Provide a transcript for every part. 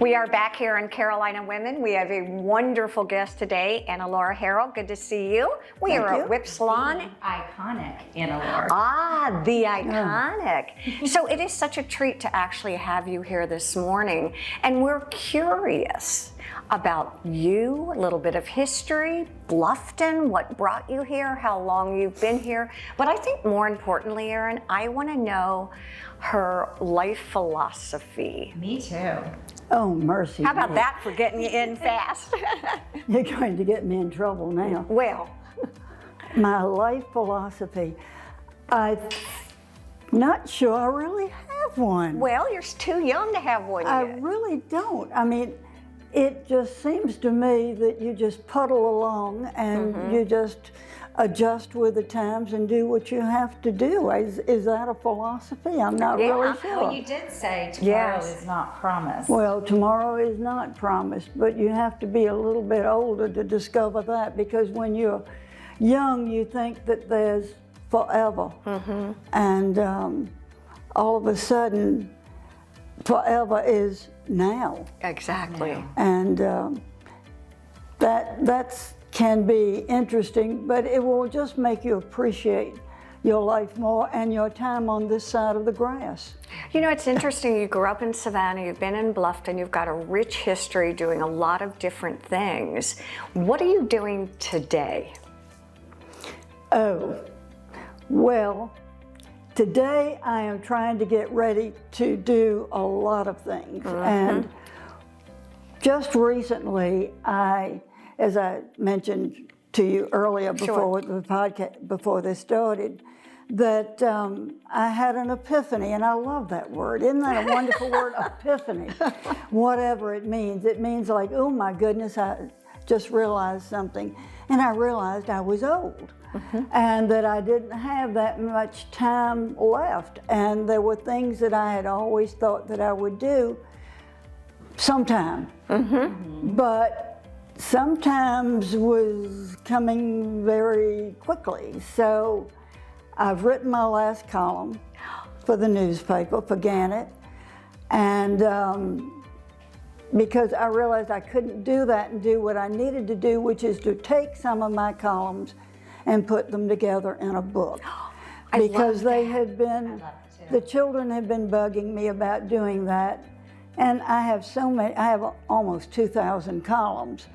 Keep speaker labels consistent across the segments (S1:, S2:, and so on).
S1: We are back here in Carolina Women. We have a wonderful guest today, Annelore Harrell. Good to see you. We are at Whip Salon.
S2: The iconic Annelore.
S1: Ah, the iconic. So it is such a treat to actually have you here this morning. And we're curious about you, a little bit of history, Bluffton, what brought you here, how long you've been here. But I think more importantly, Erin, I want to know her life philosophy.
S2: Me too.
S3: Oh, mercy.
S1: How about that for getting you in fast?
S3: You're going to get me in trouble now.
S1: Well,
S3: My life philosophy, I'm not sure I really have one.
S1: well, you're too young to have one
S3: I
S1: yet.
S3: really don't. I mean, it just seems to me that you just puddle along and you just adjust with the times and do what you have to do. Is that a philosophy? I'm not really sure.
S2: Well, you did say tomorrow
S1: Yes.
S2: is not promised.
S3: Well, tomorrow is not promised, but you have to be a little bit older to discover that, because when you're young, you think that there's forever. And all of a sudden, forever is now.
S1: Exactly.
S2: Yeah.
S3: And that can be interesting, but it will just make you appreciate your life more and your time on this side of the grass.
S1: You know, it's interesting. You grew up in Savannah, you've been in Bluffton, you've got a rich history doing a lot of different things. What are you doing today?
S3: Oh, well, today I am trying to get ready to do a lot of things. And just recently, as I mentioned to you earlier before the podcast, before this started, that I had an epiphany, and I love that word. Isn't that a wonderful word, epiphany? Whatever it means like, oh my goodness, I just realized something. And I realized I was old and that I didn't have that much time left. And there were things that I had always thought that I would do sometime. But sometimes was coming very quickly. So I've written my last column for the newspaper, for Gannett, and because I realized I couldn't do that and do what I needed to do, which is to take some of my columns and put them together in a book. Because they had been, the children had been bugging me about doing that. And I have so many, I have almost 2,000 columns.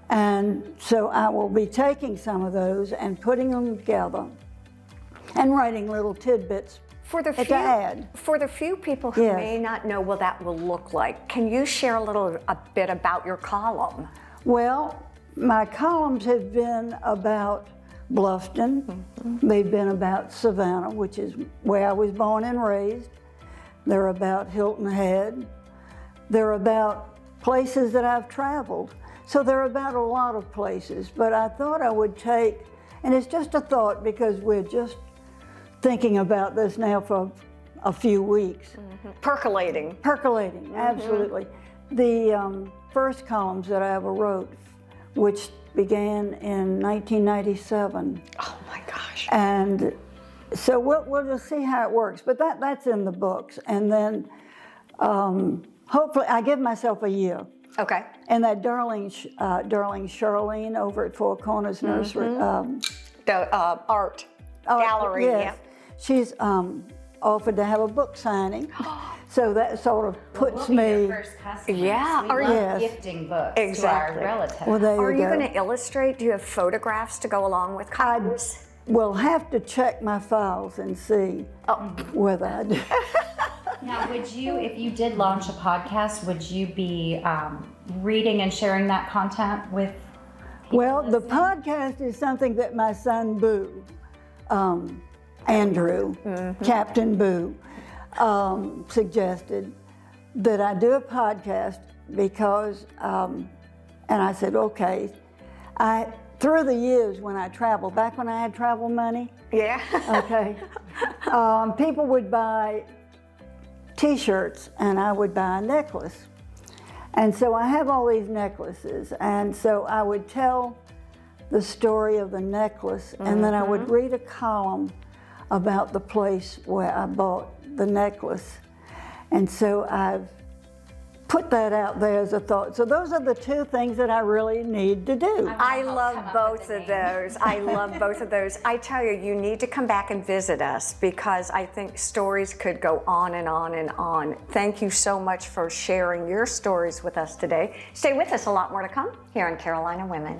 S3: And so I will be taking some of those and putting them together and writing little tidbits
S1: For the
S3: to add.
S1: for the few people who
S3: Yes.
S1: may not know what that will look like, can you share a bit about your column?
S3: Well, my columns have been about Bluffton. They've been about Savannah, which is where I was born and raised. They're about Hilton Head. They're about places that I've traveled. So they're about a lot of places, but I thought I would take, and it's just a thought because we're just thinking about this now for a few weeks.
S1: Percolating.
S3: Percolating, absolutely. The first columns that I ever wrote, which began in 1997.
S1: Oh my gosh.
S3: And so we'll just see how it works, but that's in the books. And then hopefully, I give myself a year.
S1: Okay.
S3: And that darling Charlene over at Four Corners Nursery.
S1: The art gallery.
S3: Yes. She's offered to have a book signing. So that sort of puts
S2: We'll be
S3: me.
S2: your first customers.
S1: Yeah,
S2: We
S1: are
S2: love
S3: Yes.
S2: gifting books
S1: Exactly.
S2: to our relatives.
S3: Well, there
S1: Are
S3: you
S1: you
S3: go.
S1: going to illustrate? Do you have photographs to go along with columns?
S3: We'll have to check my files and see whether I do.
S2: Now, would you, if you did launch a podcast, would you be reading and sharing that content with people?
S3: Well, the podcast is something that my son Boo, Andrew, Captain Boo, suggested that I do a podcast because, and I said, okay. Through the years when I traveled, back when I had travel money,
S1: Yeah.
S3: okay, people would buy T-shirts and I would buy a necklace. And so I have all these necklaces, and so I would tell the story of the necklace, and then I would read a column about the place where I bought the necklace. And so I've put that out there as a thought. So those are the two things that I really need to do.
S1: I love both of those. I love both of those. I tell you, you need to come back and visit us because I think stories could go on and on and on. Thank you so much for sharing your stories with us today. Stay with us, a lot more to come here on Carolina Women.